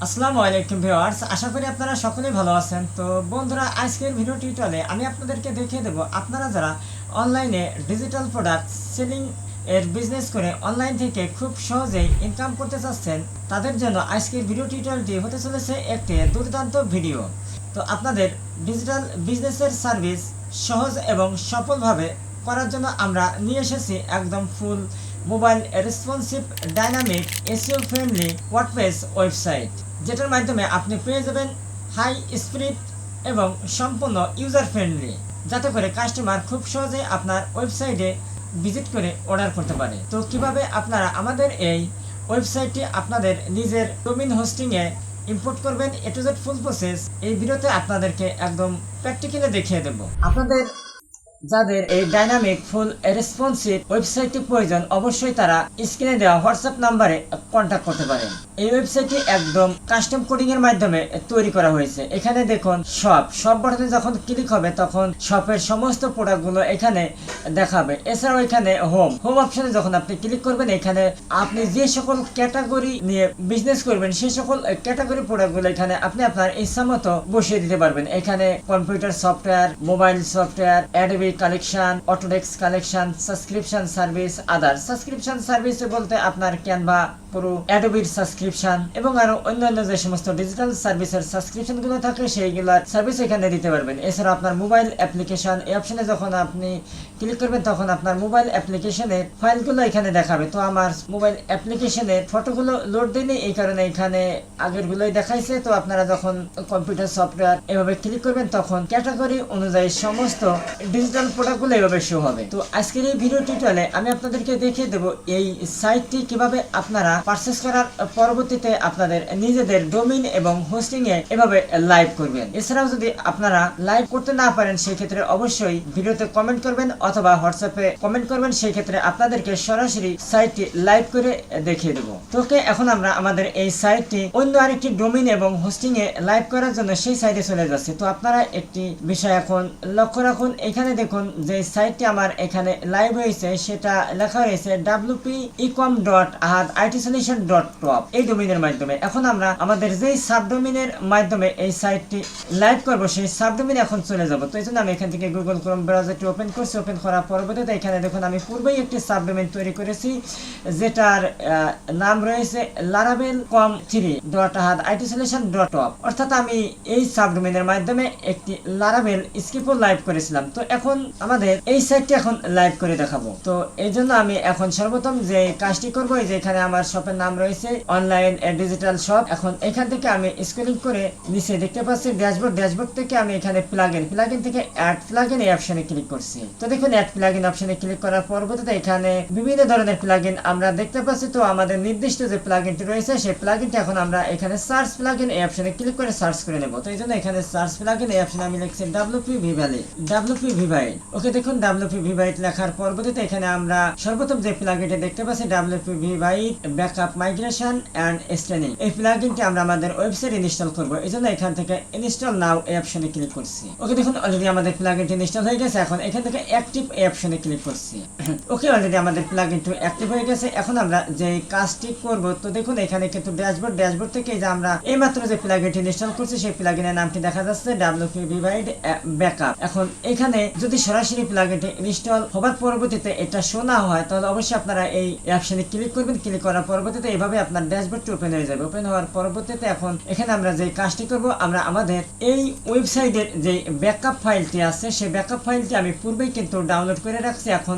আসসালামু আলাইকুম ভিউয়ার্স, আশা করি আপনারা সকলেই ভালো আছেন। তো বন্ধুরা, আজকের ভিডিও টিউটোরিয়ালে আমি আপনাদেরকে দেখিয়ে দেব আপনারা যারা অনলাইনে ডিজিটাল প্রোডাক্ট সেলিং এর বিজনেস করে অনলাইন থেকে খুব সহজেই ইনকাম করতে চাচ্ছেন, তাদের জন্য আজকের ভিডিও টিউটোরিয়ালটি হতে চলেছে একটি দুর্দান্ত ভিডিও। তো আপনাদের ডিজিটাল বিজনেসের সার্ভিস সহজ এবং সফলভাবে করার জন্য আমরা নিয়ে এসেছি একদম full mobile responsive dynamic SEO friendly WordPress website, যেটার মাধ্যমে আপনি পেয়ে যাবেন হাই স্পিড এবং সম্পূর্ণ ইউজার ফ্রেন্ডলি, যাতে করে কাস্টমার খুব সহজে আপনার ওয়েবসাইটে ভিজিট করে অর্ডার করতে পারে। তো কিভাবে আপনারা আমাদের এই ওয়েবসাইটটি আপনাদের নিজের ডোমেইন হোস্টিংয়ে ইম্পোর্ট করবেন, এ টু জেড ফুল প্রসেস এই ভিডিওতে আপনাদেরকে একদম প্র্যাকটিক্যালি দেখিয়ে দেব। আপনাদের যাদের এই ডাইনামিক ফুল রেসপন্সিভ ওয়েবসাইটটি প্রয়োজন, অবশ্যই তারা স্ক্রিনে দেওয়া হোয়াটসঅ্যাপ নাম্বারে কন্ট্যাক্ট করতে পারেন। এই ওয়েবসাইটটি একদম কাস্টম কোডিং এর মাধ্যমে তৈরি করা হয়েছে। এখানে দেখুন শপ বাটনে যখন ক্লিক হবে তখন শপের সমস্ত প্রোডাক্টগুলো এখানে দেখাবে। এছাড়াও এখানে হোম অপশনে যখন আপনি ক্লিক করবেন, এখানে আপনি যে সকল ক্যাটাগরি নিয়ে বিজনেস করবেন সেই সকল ক্যাটাগরি প্রোডাক্টগুলো এখানে আপনি আপনার ইচ্ছা মতো বসিয়ে দিতে পারবেন। এখানে computer software, mobile software, Adobe collection, Autodesk collection, subscription service, other subscription service বলতে আপনার ক্যানভা, পুরো অ্যাডোবির সাবস্ক্রিপশন এবং আরো অন্যান্য যে সমস্ত ডিজিটাল সার্ভিসের সাবস্ক্রিপশন গুলো থাকে সেইগুলোর সার্ভিস এখানে দিতে পারবেন। এছাড়া আপনার মোবাইল অ্যাপ্লিকেশন এই অপশনে যখন আপনি ক্লিক করবেন তখন আপনার মোবাইল অ্যাপ্লিকেশনের ফাইলগুলো এখানে দেখাবে। তো আমার মোবাইল অ্যাপ্লিকেশনের ফটোগুলো লোড দেয়নি, এই কারণে এখানে আগেরগুলোই দেখাইছে। তো আপনারা যখন কম্পিউটার সফটওয়্যার এভাবে ক্লিক করবেন তখন ক্যাটাগরি অনুযায়ী সমস্ত ডিজিটাল প্রোডাক্টগুলো এভাবে শো হবে। তো আজকের এই ভিডিও টিউটোরিয়ালে আমি আপনাদেরকে দেখিয়ে দেব এই সাইটটি কিভাবে আপনারা পারচেজ করার পরবর্তীতে আপনাদের নিজেদের ডোমেইন এবং হোস্টিং এ এভাবে লাইভ করবেন। এছাড়াও যদি আপনারা লাইভ করতে না পারেন সেই ক্ষেত্রে অবশ্যই ভিডিওতে কমেন্ট করবেন অথবা হোয়াটসঅ্যাপে কমেন্ট করবেন, সেই ক্ষেত্রে আপনাদেরকে সরাসরি সাইটটি লাইভ করে দেখিয়ে দেব। তো এখন আমরা আমাদের এই সাইটটি অন্য আরেকটি ডোমেইন এবং হোস্টিং এ লাইভ করার জন্য সেই সাইটে চলে যাচ্ছে। তো আপনারা একটি বিষয় এখন লক্ষ্য রাখুন, এখানে দেখুন যে সাইটটি আমার এখানে লাইভ হয়েছে সেটা লেখা রয়েছে wpecom.ahaditsolution.top এই ডোমেইনের মাধ্যমে। এখন আমরা আমাদের যেই সাবডোমেইনের মাধ্যমে এই সাইটটি লাইভ করব সেই সাবডোমেইনে এখন চলে যাব। তো এই জন্য আমি এখান থেকে গুগল ক্রোম ব্রাউজারটি ওপেন করছি। ওপেন করার পরবর্তীতে এখানে দেখুন আমি পূর্বেই একটি সাবডোমেইন তৈরি করেছি যেটার নাম রয়েছে laravel.com3.ahaditsolution.top, অর্থাৎ আমি এই সাবডোমেইনের মাধ্যমে একটি লারাভেল স্ক্রিপ্ট লাইভ করেছিলাম। তো এখন আমাদের এই সাইটটি এখন লাইভ করে দেখাবো। তো এই জন্য আমি এখন সর্বপ্রথম যে কাজটি করবো, যে এখানে আমার শপের নাম রয়েছে অনলাইন ডিজিটাল শপ। এখন এখান থেকে আমি স্ক্রলিং করে নিচে দেখতে পাচ্ছি ড্যাশবোর্ড থেকে আমি এখানে প্লাগইন থেকে অ্যাড প্লাগইন এই অপশনে ক্লিক করছি। তো দেখুন অ্যাড প্লাগইন অপশনে ক্লিক করার পরবর্তীতে এখানে বিভিন্ন ধরনের প্লাগইন আমরা দেখতে পাচ্ছি। তো আমাদের নির্দিষ্ট যে প্লাগইনটি রয়েছে সেই প্লাগইনটি এখন আমরা এখানে সার্চ প্লাগইন এই অপশনে ক্লিক করে সার্চ করে নেব। তো এই জন্য এখানে সার্চ প্লাগইন এই অপশনে আমি লিখছি WP Vivalid। ওকে, দেখুন WP Vivalid লেখার পরবর্তীতে এখানে আমরা সর্বপ্রথম যে প্লাগইনটি দেখতে পাচ্ছি WP Vivalid backup migration and staging, এই প্লাগইনটি আমরা আমাদের ওয়েবসাইটে ইনস্টল করব। এজন্য এখান থেকে ইনস্টল নাও এই অপশনে ক্লিক করছি। ওকে, দেখুন অলরেডি আমাদের প্লাগইনটি ইনস্টল হয়ে গেছে। এখন এখান থেকে অ্যাক্টিভ এই অপশনে ক্লিক করছি। ওকে, অলরেডি আমাদের প্লাগইনটি অ্যাক্টিভ হয়ে গেছে। এখন আমরা যে কাজটি করব, তো দেখুন এখানে কিন্তু ড্যাশবোর্ড থেকে যে আমরা এইমাত্র যে প্লাগইনটি ইনস্টল করছি সেই প্লাগইনের নামটি দেখা যাচ্ছে WP Vivalid ব্যাকআপ। এখন এখানে যদি সরাসরি প্লাগইনটি ইনস্টল হবার পরবর্তীতে এটা শো না হয় তাহলে অবশ্যই আপনারা এই অপশনে ক্লিক করবেন। ক্লিক করার পরবর্তীতে এইভাবে আপনার ড্যাশবোর্ডটি ওপেন হয়ে যাবে। ওপেন হওয়ার পরবর্তীতে এখন এখানে আমরা যে কাজটি করব, আমরা আমাদের এই ওয়েবসাইটের যে ব্যাকআপ ফাইলটি আছে সেই ব্যাকআপ ফাইলটি আমি পূর্বেই কিন্তু ডাউনলোড করে রাখছি। এখন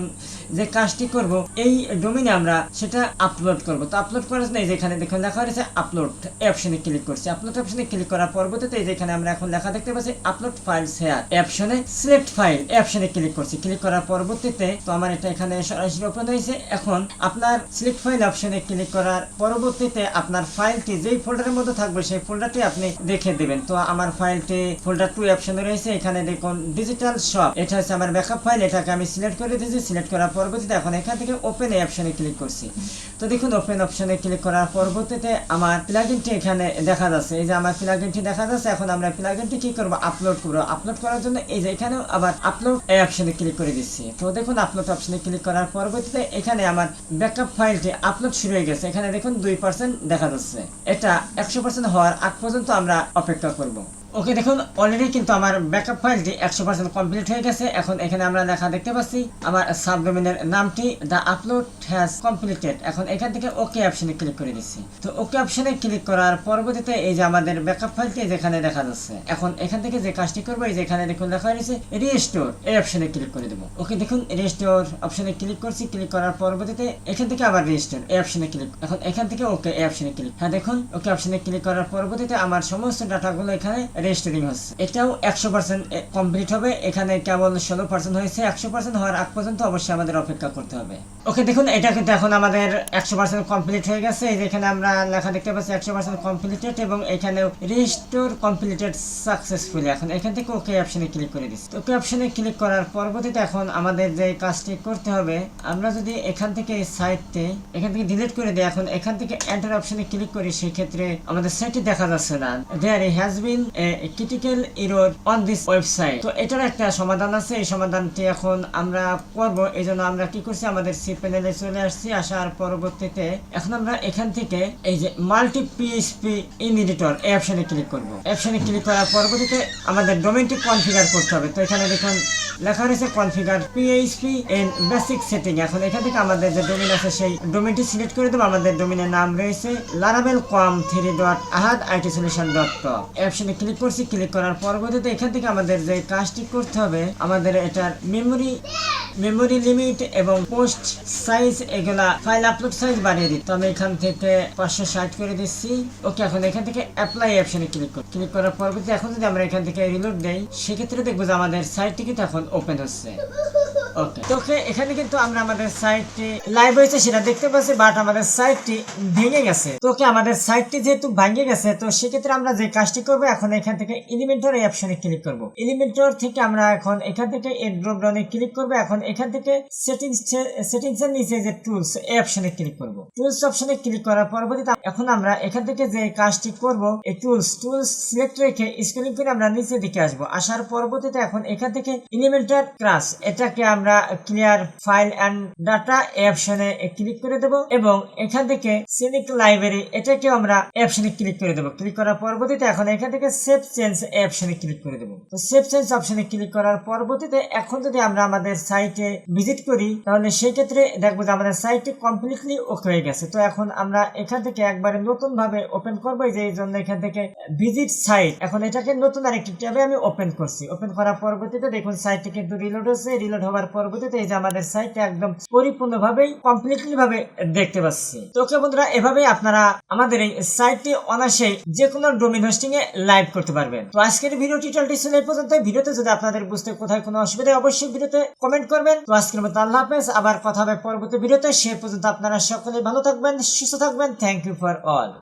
যে কাজটি করব, এই ডোমেইনে আমরা সেটা আপলোড করব। তো আপলোড করার জন্য এই যে এখানে দেখুন লেখা রয়েছে আপলোড এই অপশনে ক্লিক করছি। আপলোড অপশনে ক্লিক করার পরবর্তীতে এই যে এখানে আমরা এখন লেখা দেখতে পাচ্ছি আপলোড ফাইলস হেয়ার এই অপশনে সিলেক্ট ফাইল এই অপশনে ক্লিক করছি। ক্লিক করার পরবর্তীতে তো আমার এটা এখানে সরাসরি ওপেন হয়েছে। এখন আপনার সিলেক্ট ফাইল অপশনে ক্লিক করার পরবর্তীতে আপনার ফাইলটি যেই ফোল্ডারের মধ্যে থাকবে সেই ফোল্ডারটি আপনি দেখে দেবেন। তো আমার ফাইলটি ফোল্ডার 2 অপশনে রয়েছে। এখানে দেখুন ডিজিটাল শপ, এটা হচ্ছে আমার ব্যাকআপ ফাইল। এটাকে আমি সিলেক্ট করে দিয়েছি। সিলেক্ট করার পরবর্তীতে এখন এখান থেকে ওপেন এই অপশনে ক্লিক করছি। তো দেখুন ওপেন অপশনে ক্লিক করার পরবর্তীতে আমার প্লাগইনটি এখানে দেখা যাচ্ছে। এই যে আমার প্লাগইনটি দেখা যাচ্ছে। এখন আমরা প্লাগইনটি কি করব, আপলোড করব। আপলোড করার জন্য এই যে এখানেও আবার আপলোড এই অপশনে ক্লিক করে দিচ্ছি। তো দেখুন আপলোড অপশনে ক্লিক করার পরবর্তীতে এখানে আমার ব্যাকআপ ফাইলটি আপলোড শুরু হয়ে গেছে। এখানে দেখুন 2% দেখা যাচ্ছে। এটা 100% হওয়ার আগ পর্যন্ত আমরা অপেক্ষা করব। ওকে, দেখুন অলরেডি কিন্তু আমার ব্যাকআপ ফাইলটি 100% কমপ্লিট হয়ে গেছে। এখন এখানে আমরা লেখা দেখতে পাচ্ছি আমার সাবডোমেনের নামটি দ্য আপলোড হ্যাজ কমপ্লিটেড। এখন এখান থেকে ওকে অপশনে ক্লিক করে দিচ্ছি। তো ওকে অপশনে ক্লিক করার পরবর্তীতে এই যে আমাদের ব্যাকআপ ফাইলটি যেখানে দেখা যাচ্ছে। এখন এখান থেকে যে কাজটি করবো এই যে এখানে দেখুন লেখা রয়েছে রিস্টোর, এই অপশনে ক্লিক করে দেবো। ওকে, দেখুন রিস্টোর অপশনে ক্লিক করছি। ক্লিক করার পরবর্তীতে এখান থেকে আবার রিস্টোর এই অপশনে ক্লিক। এখন এখান থেকে ওকে এই অপশনে ক্লিক। হ্যাঁ, দেখুন ওকে অপশনে ক্লিক করার পরবর্তীতে আমার সমস্ত ডাটাগুলো এখানে রেজিস্টারিং হচ্ছে। এটাও 100% কমপ্লিট হবে। এখানে কেবল 16% হয়েছে। 100% হওয়ার আগ পর্যন্ত অবশ্যই আমাদের অপেক্ষা করতে হবে। ওকে, দেখুন এটা কিন্তু এখন আমাদের 100% কমপ্লিট হয়ে গেছে। এই যে এখানে আমরা লেখা দেখতে পাচ্ছি 100% কমপ্লিটেড এবং এখানেও রিস্টোর কমপ্লিটেড সাকসেসফুলি। এখন এখান থেকে ওকে অপশনে ক্লিক করে দিচ্ছি। ওকে অপশনে ক্লিক করার পরবর্তীতে এখন আমাদের যে কাজটি করতে হবে, আমরা যদি এখান থেকে এই সাইটটি এখান থেকে ডিলিট করে দিই, এখন এখান থেকে এন্টার অপশনে ক্লিক করি, সেই ক্ষেত্রে আমাদের সাইটটি দেখা যাচ্ছে না। There has been a critical error on this website. তো এটার একটা সমাধান আছে। এই সমাধানটি এখন আমরা করব। এই জন্য আমরা কি করছি, আমাদের সি প্যানেলে চলে আসছি। আসার পরবর্তীতে এখন আমরা এখান থেকে এই যে মাল্টি পিএইচপি ইন এডিটর এই অপশনে ক্লিক করব। অপশনে ক্লিক করার পরবর্তীতে আমাদের ডোমেইনটি কনফিগার করতে হবে। তো এখানে দেখুন লেখা রয়েছে configure PHP in basic setting. এখন এখান থেকে আমাদের যে ডোমেইন আছে সেই ডোমেইনটি সিলেক্ট করে দেবো। আমাদের ডোমেইনের নাম রয়েছে laravel.com3.ahaditsolution.com। এই অপশনে ক্লিক করছি। ক্লিক করার পরবর্তীতে এখান থেকে আমাদের যে কাজটি করতে হবে, আমাদের এটার মেমোরি লিমিট এবং পোস্ট সাইজ, এগুলা ফাইল আপলোড সাইজ বাড়িয়ে দিই। তো আমি এখান থেকে 560 করে দিচ্ছি। ওকে, এখন এখান থেকে অ্যাপ্লাই অপশনে ক্লিক করি। ক্লিক করার পরবর্তীতে এখন যদি আমরা এখান থেকে রিলোড দেই, সেক্ষেত্রে দেখবো যে আমাদের সাইটটি কিন্তু এখন ওপেন হচ্ছে। ওকে, তো এখানে কিন্তু আমরা আমাদের সাইটটি লাইভ হয়েছে সেটা দেখতে পাচ্ছি, বাট আমাদের সাইটটি ভেঙে গেছে। তো আমাদের সাইটটি যেহেতু ভেঙে গেছে, তো সেক্ষেত্রে আমরা যে কাজটি করবো, এখন এখান থেকে এলিমেন্টর এই অপশনে ক্লিক করব। এলিমেন্টর থেকে আমরা এখন এখান থেকে এই ড্রপ ডাউনে ক্লিক করব। এখন এখান থেকে সেটিংস এর নিচে যে টুলস এই অপশনে ক্লিক করব। টুলস অপশনে ক্লিক করার পরবর্তীতে এখন আমরা এখান থেকে যে কাজটি করব, এই টুলস সিলেক্ট রেখে স্ক্রলিং করে আমরা নিচে দিকে আসবো। আসার পরবর্তীতে এখন এখান থেকে এলিমেন্টর ক্লাস, এটাকে আমরা ক্লিয়ার ফাইল এন্ড ডাটা এই অপশনে ক্লিক করে দেব এবং এখান থেকে সিনিক লাইব্রেরি এটাকে আমরা এই অপশনে ক্লিক করে দেব। ক্লিক করার পরবর্তীতে এখন এখান থেকে সেভ চেঞ্জ এই অপশনে ক্লিক করে দেব। তো সেভ চেঞ্জ অপশনে ক্লিক করার পরবর্তীতে এখন যদি আমরা আমাদের সাইটে ভিজিট করি, তাহলে সেই ক্ষেত্রে দেখবো যে আমাদের সাইটটি কমপ্লিটলি ওকে হয়ে গেছে। তো এখন আমরা এখান থেকে একবারে নতুন ভাবে ওপেন করবো, যে এই জন্য এখান থেকে ভিজিট সাইট, এখন এটাকে নতুন আরেকটি ট্যাবে আমি ওপেন করছি। ওপেন করার পরবর্তীতে দেখুন সাইটটি কিন্তু রিলোড হচ্ছে। রিলোড হওয়ার পরবর্তীতে এই যে আমাদের সাইটটা একদম পরিপূর্ণভাবে কমপ্লিটলি ভাবে দেখতে পাচ্ছি। তো বন্ধুরা, এভাবেই আপনারা আমাদের এই সাইটটি অনায়াসেই যে কোনো ডোমেইন হোস্টিং এ লাইভ করতে পারবেন। তো আজকের ভিডিও টিউটোরিয়ালটি ছিল এই পর্যন্ত। ভিডিওতে যদি আপনাদের বুঝতে কোথায় কোনো অসুবিধা, অবশ্যই ভিডিওতে কমেন্ট করবেন। তো আজকের মতো আল্লাহ হাফেজ, আবার কথা হবে পরবর্তী ভিডিওতে। সে পর্যন্ত আপনারা সকলে ভালো থাকবেন, সুস্থ থাকবেন। Thank you for all.